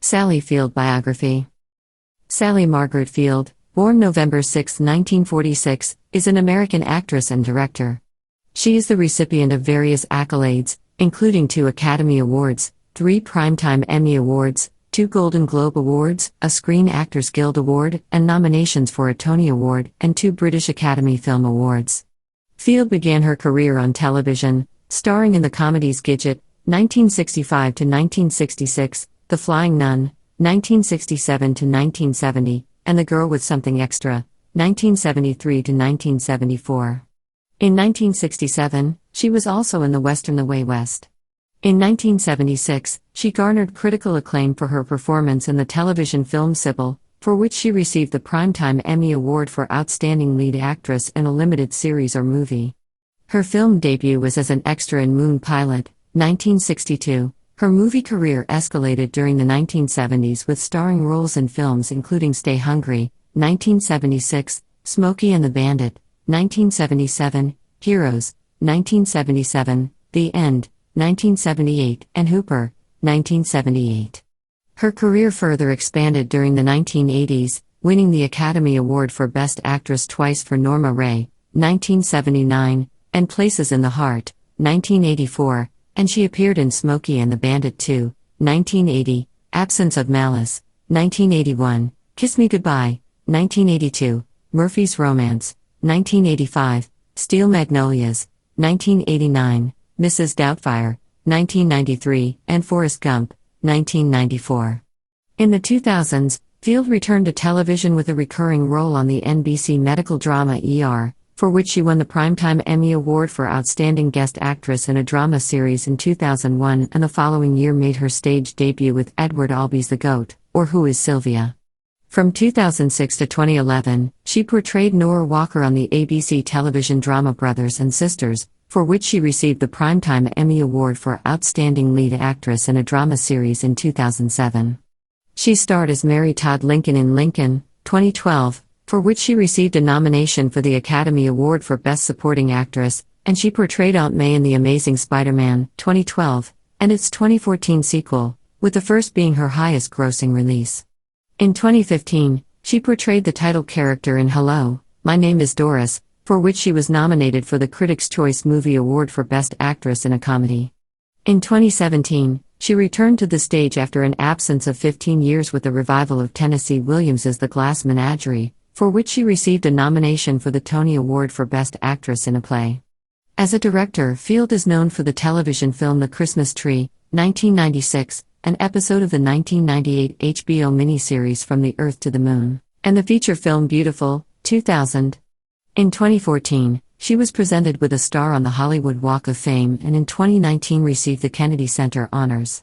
Sally Field Biography. Sally Margaret Field, born November 6, 1946, is an American actress and director. She is the recipient of various accolades, including 2 Academy Awards, 3 Primetime Emmy Awards, 2 Golden Globe Awards, a Screen Actors Guild Award, and nominations for a Tony Award and 2 British Academy Film Awards. Field began her career on television, starring in the comedies Gidget, 1965 to 1966, The Flying Nun, 1967 to 1970, and The Girl with Something Extra, 1973 to 1974. In 1967, she was also in the western The Way West. In 1976, she garnered critical acclaim for her performance in the television film Sybil, for which she received the Primetime Emmy Award for Outstanding Lead Actress in a Limited Series or Movie. Her film debut was as an extra in Moon Pilot, 1962. Her movie career escalated during the 1970s with starring roles in films including Stay Hungry, 1976, Smokey and the Bandit, 1977, Heroes, 1977, The End, 1978, and Hooper, 1978. Her career further expanded during the 1980s, winning the Academy Award for Best Actress twice for Norma Rae, 1979, and Places in the Heart, 1984, and she appeared in Smokey and the Bandit 2, 1980, Absence of Malice, 1981, Kiss Me Goodbye, 1982, Murphy's Romance, 1985, Steel Magnolias, 1989, Mrs. Doubtfire, 1993, and Forrest Gump, 1994. In the 2000s, Field returned to television with a recurring role on the NBC medical drama ER, for which she won the Primetime Emmy Award for Outstanding Guest Actress in a Drama Series in 2001, and the following year made her stage debut with Edward Albee's The Goat, or Who is Sylvia? From 2006 to 2011, she portrayed Nora Walker on the ABC television drama Brothers and Sisters, for which she received the Primetime Emmy Award for Outstanding Lead Actress in a Drama Series in 2007. She starred as Mary Todd Lincoln in Lincoln, 2012, for which she received a nomination for the Academy Award for Best Supporting Actress, and she portrayed Aunt May in The Amazing Spider-Man, 2012, and its 2014 sequel, with the first being her highest-grossing release. In 2015, she portrayed the title character in Hello, My Name is Doris, for which she was nominated for the Critics' Choice Movie Award for Best Actress in a Comedy. In 2017, she returned to the stage after an absence of 15 years with the revival of Tennessee Williams's The Glass Menagerie, for which she received a nomination for the Tony Award for Best Actress in a Play. As a director, Field is known for the television film The Christmas Tree, 1996, an episode of the 1998 HBO miniseries From the Earth to the Moon, and the feature film Beautiful, 2000. In 2014, she was presented with a star on the Hollywood Walk of Fame and in 2019 received the Kennedy Center Honors.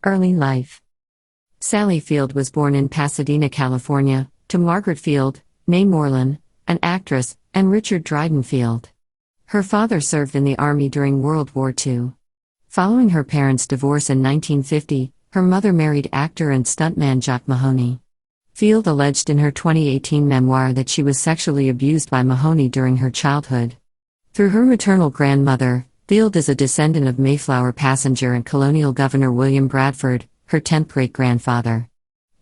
Early life. Sally Field was born in Pasadena, California, to Margaret Field, née Moreland, an actress, and Richard Dryden Field. Her father served in the Army during World War II. Following her parents' divorce in 1950, her mother married actor and stuntman Jock Mahoney. Field alleged in her 2018 memoir that she was sexually abused by Mahoney during her childhood. Through her maternal grandmother, Field is a descendant of Mayflower passenger and colonial governor William Bradford, her 10th great-grandfather.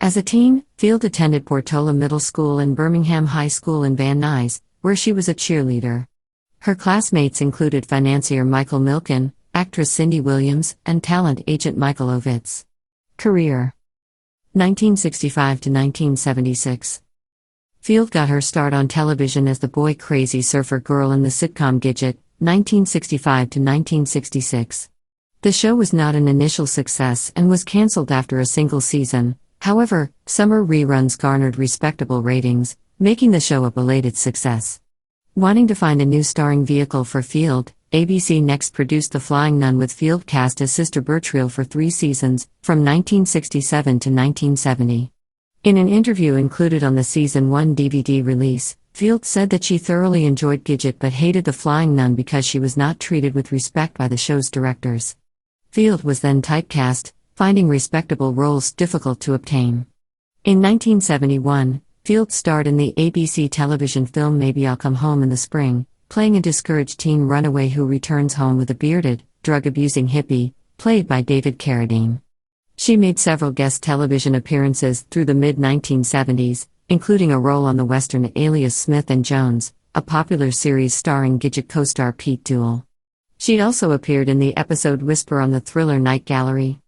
As a teen, Field attended Portola Middle School and Birmingham High School in Van Nuys, where she was a cheerleader. Her classmates included financier Michael Milken, actress Cindy Williams, and talent agent Michael Ovitz. Career: 1965 to 1976. Field got her start on television as the boy crazy surfer girl in the sitcom Gidget, 1965 to 1966. The show was not an initial success and was cancelled after a single season. However, summer reruns garnered respectable ratings, making the show a belated success. Wanting to find a new starring vehicle for Field, ABC next produced The Flying Nun with Field cast as Sister Bertreel for 3 seasons, from 1967 to 1970. In an interview included on the Season 1 DVD release, Field said that she thoroughly enjoyed Gidget but hated The Flying Nun because she was not treated with respect by the show's directors. Field was then typecast, finding respectable roles difficult to obtain. In 1971, Field starred in the ABC television film Maybe I'll Come Home in the Spring, playing a discouraged teen runaway who returns home with a bearded, drug-abusing hippie, played by David Carradine. She made several guest television appearances through the mid-1970s, including a role on the western Alias Smith and Jones, a popular series starring Gidget co-star Pete Duell. She also appeared in the episode Whisper on the thriller Night Gallery.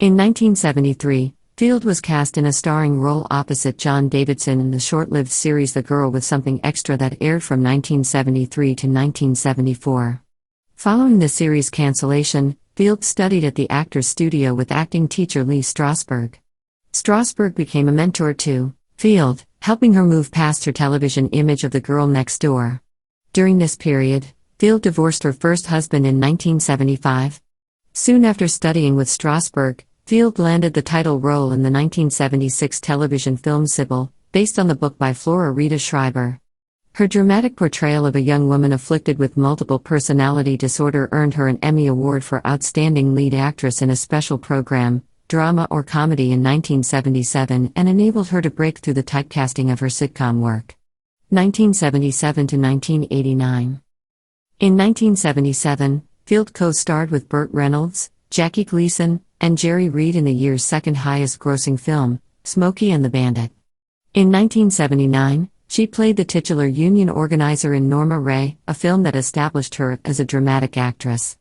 In 1973, Field was cast in a starring role opposite John Davidson in the short-lived series The Girl with Something Extra that aired from 1973 to 1974. Following the series' cancellation, Field studied at the Actors Studio with acting teacher Lee Strasberg. Strasberg became a mentor to Field, helping her move past her television image of the girl next door. During this period, Field divorced her first husband in 1975. Soon after studying with Strasberg, Field landed the title role in the 1976 television film Sybil, based on the book by Flora Rita Schreiber. Her dramatic portrayal of a young woman afflicted with multiple personality disorder earned her an Emmy Award for Outstanding Lead Actress in a Special Program, Drama or Comedy in 1977 and enabled her to break through the typecasting of her sitcom work. 1977 to 1989. In 1977, Field co-starred with Burt Reynolds, Jackie Gleason, and Jerry Reed in the year's second highest-grossing film, Smokey and the Bandit. In 1979, she played the titular union organizer in Norma Ray, a film that established her as a dramatic actress.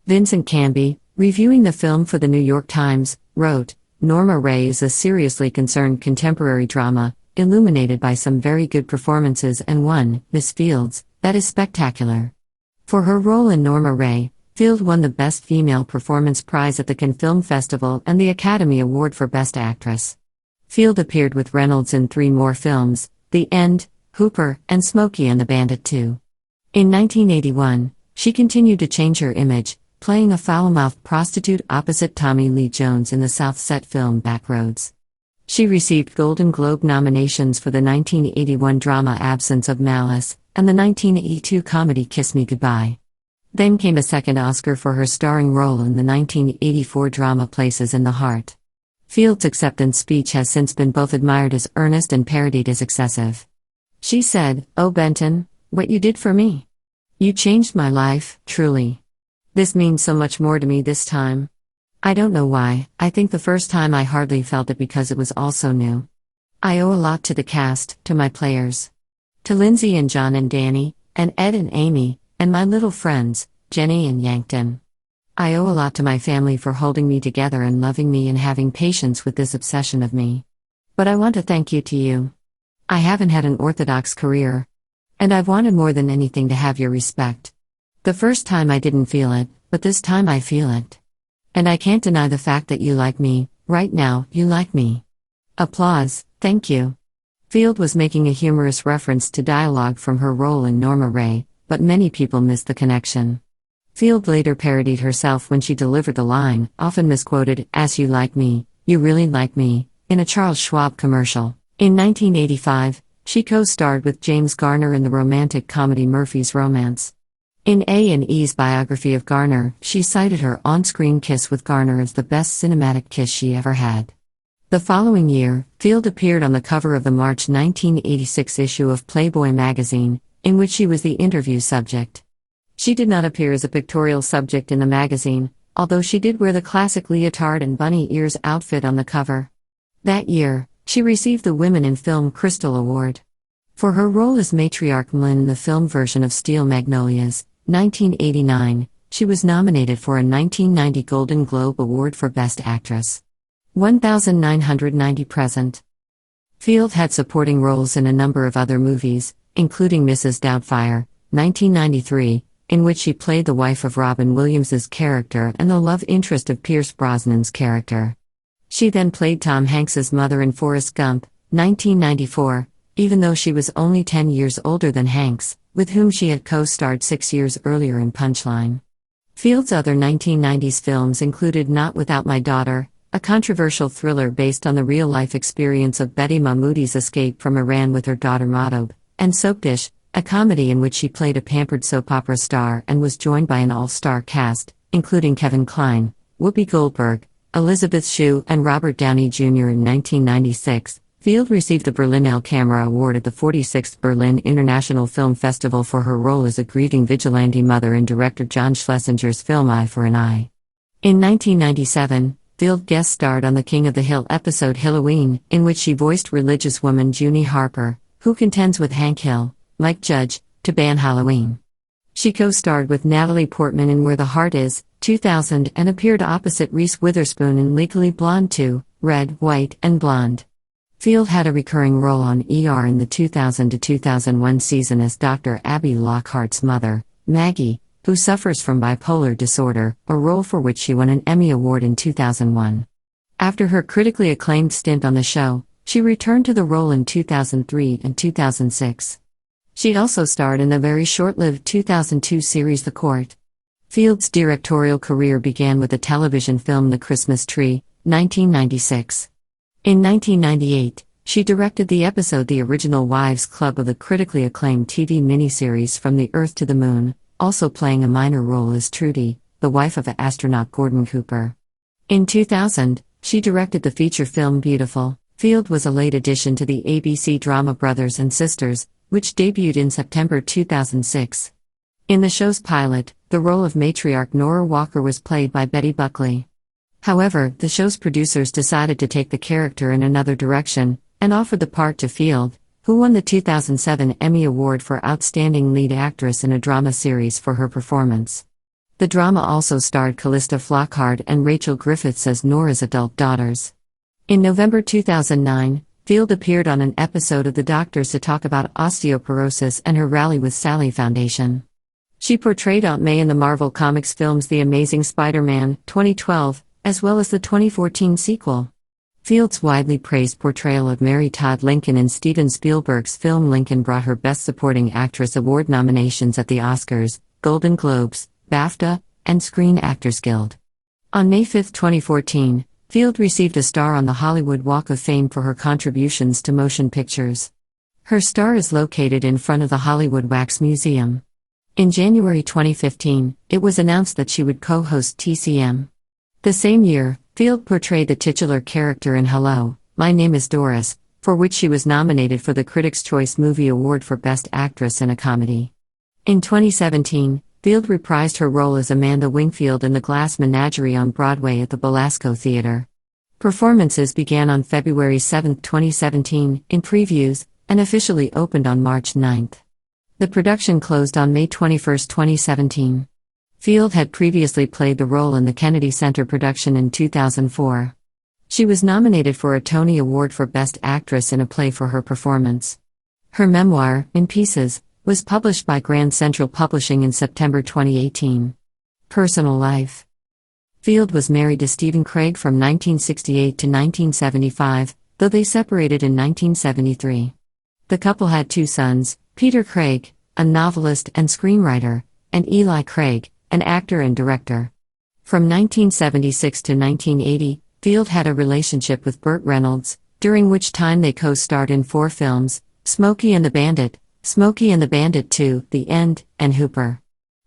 Vincent Canby, reviewing the film for the New York Times, wrote, "Norma Ray is a seriously concerned contemporary drama, illuminated by some very good performances and one, Miss Field's, that is spectacular." For her role in Norma Ray, Field won the Best Female Performance Prize at the Cannes Film Festival and the Academy Award for Best Actress. Field appeared with Reynolds in 3 more films, The End, Hooper, and Smokey and the Bandit 2. In 1981, she continued to change her image, playing a foul-mouthed prostitute opposite Tommy Lee Jones in the South Set film Backroads. She received Golden Globe nominations for the 1981 drama Absence of Malice and the 1982 comedy Kiss Me Goodbye. Then came a second Oscar for her starring role in the 1984 drama Places in the Heart. Field's acceptance speech has since been both admired as earnest and parodied as excessive. She said, "Oh Benton, what you did for me. You changed my life, truly. This means so much more to me this time. I don't know why, I think the first time I hardly felt it because it was all so new. I owe a lot to the cast, to my players. To Lindsay and John and Danny, and Ed and Amy, and my little friends, Jenny and Yankton. I owe a lot to my family for holding me together and loving me and having patience with this obsession of me. But I want to thank you to you. I haven't had an orthodox career. And I've wanted more than anything to have your respect. The first time I didn't feel it, but this time I feel it. And I can't deny the fact that you like me, right now, you like me." Applause, thank you. Field was making a humorous reference to dialogue from her role in Norma Ray, but many people missed the connection. Field later parodied herself when she delivered the line, often misquoted, "As you like me, you really like me," in a Charles Schwab commercial. In 1985, she co-starred with James Garner in the romantic comedy Murphy's Romance. In A&E's biography of Garner, she cited her on-screen kiss with Garner as the best cinematic kiss she ever had. The following year, Field appeared on the cover of the March 1986 issue of Playboy magazine, in which she was the interview subject. She did not appear as a pictorial subject in the magazine, although she did wear the classic leotard and bunny ears outfit on the cover. That year, she received the Women in Film Crystal Award. For her role as matriarch Mlyn in the film version of Steel Magnolias, 1989, she was nominated for a 1990 Golden Globe Award for Best Actress. 1990 present. Field had supporting roles in a number of other movies, including Mrs. Doubtfire, 1993, in which she played the wife of Robin Williams's character and the love interest of Pierce Brosnan's character. She then played Tom Hanks's mother in Forrest Gump, 1994, even though she was only 10 years older than Hanks, with whom she had co-starred 6 years earlier in Punchline. Field's other 1990s films included Not Without My Daughter, a controversial thriller based on the real-life experience of Betty Mahmoudi's escape from Iran with her daughter Madhub, and Soap Dish, a comedy in which she played a pampered soap opera star and was joined by an all-star cast, including Kevin Kline, Whoopi Goldberg, Elizabeth Shue, and Robert Downey Jr. In 1996, Field received the Berlinale Camera Award at the 46th Berlin International Film Festival for her role as a grieving vigilante mother in director John Schlesinger's film Eye for an Eye. In 1997, Field guest starred on the King of the Hill episode Halloween, in which she voiced religious woman Junie Harper, who contends with Hank Hill, Mike Judge, to ban Halloween. She co-starred with Natalie Portman in Where the Heart Is, 2000, and appeared opposite Reese Witherspoon in Legally Blonde 2, Red, White, and Blonde. Field had a recurring role on ER in the 2000 to 2001 season as Dr. Abby Lockhart's mother, Maggie, who suffers from bipolar disorder, a role for which she won an Emmy Award in 2001. After her critically acclaimed stint on the show, she returned to the role in 2003 and 2006. She also starred in the very short-lived 2002 series The Court. Field's directorial career began with the television film The Christmas Tree, 1996. In 1998, she directed the episode The Original Wives Club of the critically acclaimed TV miniseries From the Earth to the Moon, also playing a minor role as Trudy, the wife of astronaut Gordon Cooper. In 2000, she directed the feature film Beautiful. Field was a late addition to the ABC drama Brothers and Sisters, which debuted in September 2006. In the show's pilot, the role of matriarch Nora Walker was played by Betty Buckley. However, the show's producers decided to take the character in another direction, and offered the part to Field, who won the 2007 Emmy Award for Outstanding Lead Actress in a Drama Series for her performance. The drama also starred Callista Flockhart and Rachel Griffiths as Nora's adult daughters. In November 2009, Field appeared on an episode of The Doctors to talk about osteoporosis and her Rally with Sally Foundation. She portrayed Aunt May in the Marvel Comics films The Amazing Spider-Man, 2012, as well as the 2014 sequel. Field's widely praised portrayal of Mary Todd Lincoln in Steven Spielberg's film Lincoln brought her Best Supporting Actress Award nominations at the Oscars, Golden Globes, BAFTA, and Screen Actors Guild. On May 5, 2014, Field received a star on the Hollywood Walk of Fame for her contributions to motion pictures. Her star is located in front of the Hollywood Wax Museum. In January 2015, it was announced that she would co-host TCM. The same year, Field portrayed the titular character in Hello, My Name is Doris, for which she was nominated for the Critics' Choice Movie Award for Best Actress in a Comedy. In 2017, Field reprised her role as Amanda Wingfield in The Glass Menagerie on Broadway at the Belasco Theater. Performances began on February 7, 2017, in previews, and officially opened on March 9. The production closed on May 21, 2017. Field had previously played the role in the Kennedy Center production in 2004. She was nominated for a Tony Award for Best Actress in a Play for her performance. Her memoir, In Pieces, was published by Grand Central Publishing in September 2018. Personal life. Field was married to Stephen Craig from 1968 to 1975, though they separated in 1973. The couple had two sons, Peter Craig, a novelist and screenwriter, and Eli Craig, an actor and director. From 1976 to 1980, Field had a relationship with Burt Reynolds, during which time they co-starred in 4 films, Smokey and the Bandit, Smokey and the Bandit 2, The End, and Hooper.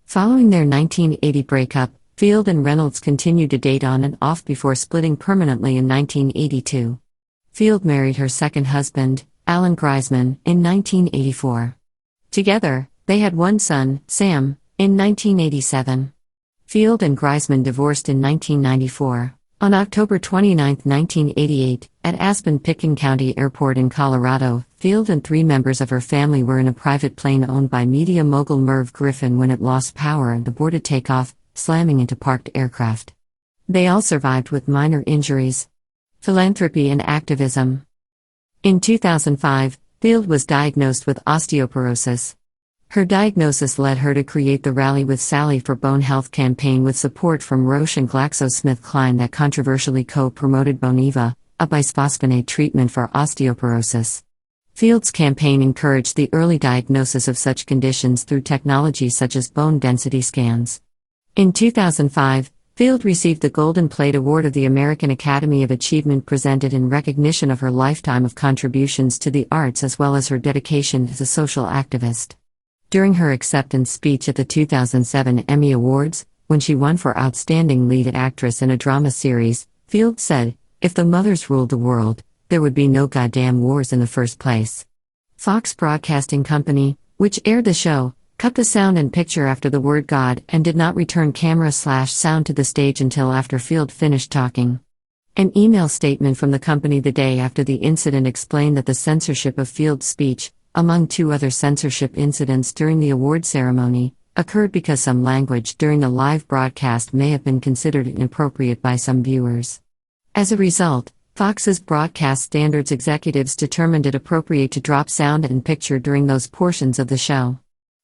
Following their 1980 breakup, Field and Reynolds continued to date on and off before splitting permanently in 1982. Field married her second husband, Alan Greisman, in 1984. Together, they had one son, Sam, in 1987. Field and Greisman divorced in 1994. On October 29, 1988, at Aspen-Pitkin County Airport in Colorado, Field and 3 members of her family were in a private plane owned by media mogul Merv Griffin when it lost power and aborted takeoff, slamming into parked aircraft. They all survived with minor injuries. Philanthropy and activism. In 2005, Field was diagnosed with osteoporosis. Her diagnosis led her to create the Rally with Sally for Bone Health campaign with support from Roche and GlaxoSmithKline that controversially co-promoted Boniva, a bisphosphonate treatment for osteoporosis. Field's campaign encouraged the early diagnosis of such conditions through technology such as bone density scans. In 2005, Field received the Golden Plate Award of the American Academy of Achievement presented in recognition of her lifetime of contributions to the arts as well as her dedication as a social activist. During her acceptance speech at the 2007 Emmy Awards, when she won for Outstanding Lead Actress in a Drama Series, Field said, "If the mothers ruled the world, there would be no goddamn wars in the first place." Fox Broadcasting Company, which aired the show, cut the sound and picture after the word God and did not return camera/sound to the stage until after Field finished talking. An email statement from the company the day after the incident explained that the censorship of Field's speech, among two other censorship incidents during the award ceremony, occurred because some language during the live broadcast may have been considered inappropriate by some viewers. As a result, Fox's broadcast standards executives determined it appropriate to drop sound and picture during those portions of the show.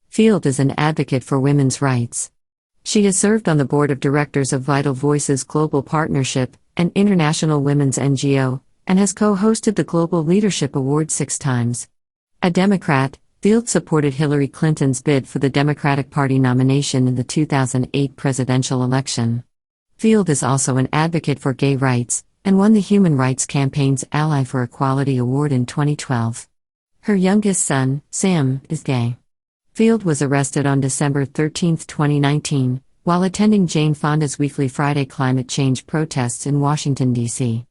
Field is an advocate for women's rights. She has served on the board of directors of Vital Voices Global Partnership, an international women's NGO, and has co-hosted the Global Leadership Award 6 times. A Democrat, Field supported Hillary Clinton's bid for the Democratic Party nomination in the 2008 presidential election. Field is also an advocate for gay rights, and won the Human Rights Campaign's Ally for Equality Award in 2012. Her youngest son, Sam, is gay. Field was arrested on December 13, 2019, while attending Jane Fonda's weekly Friday climate change protests in Washington, D.C.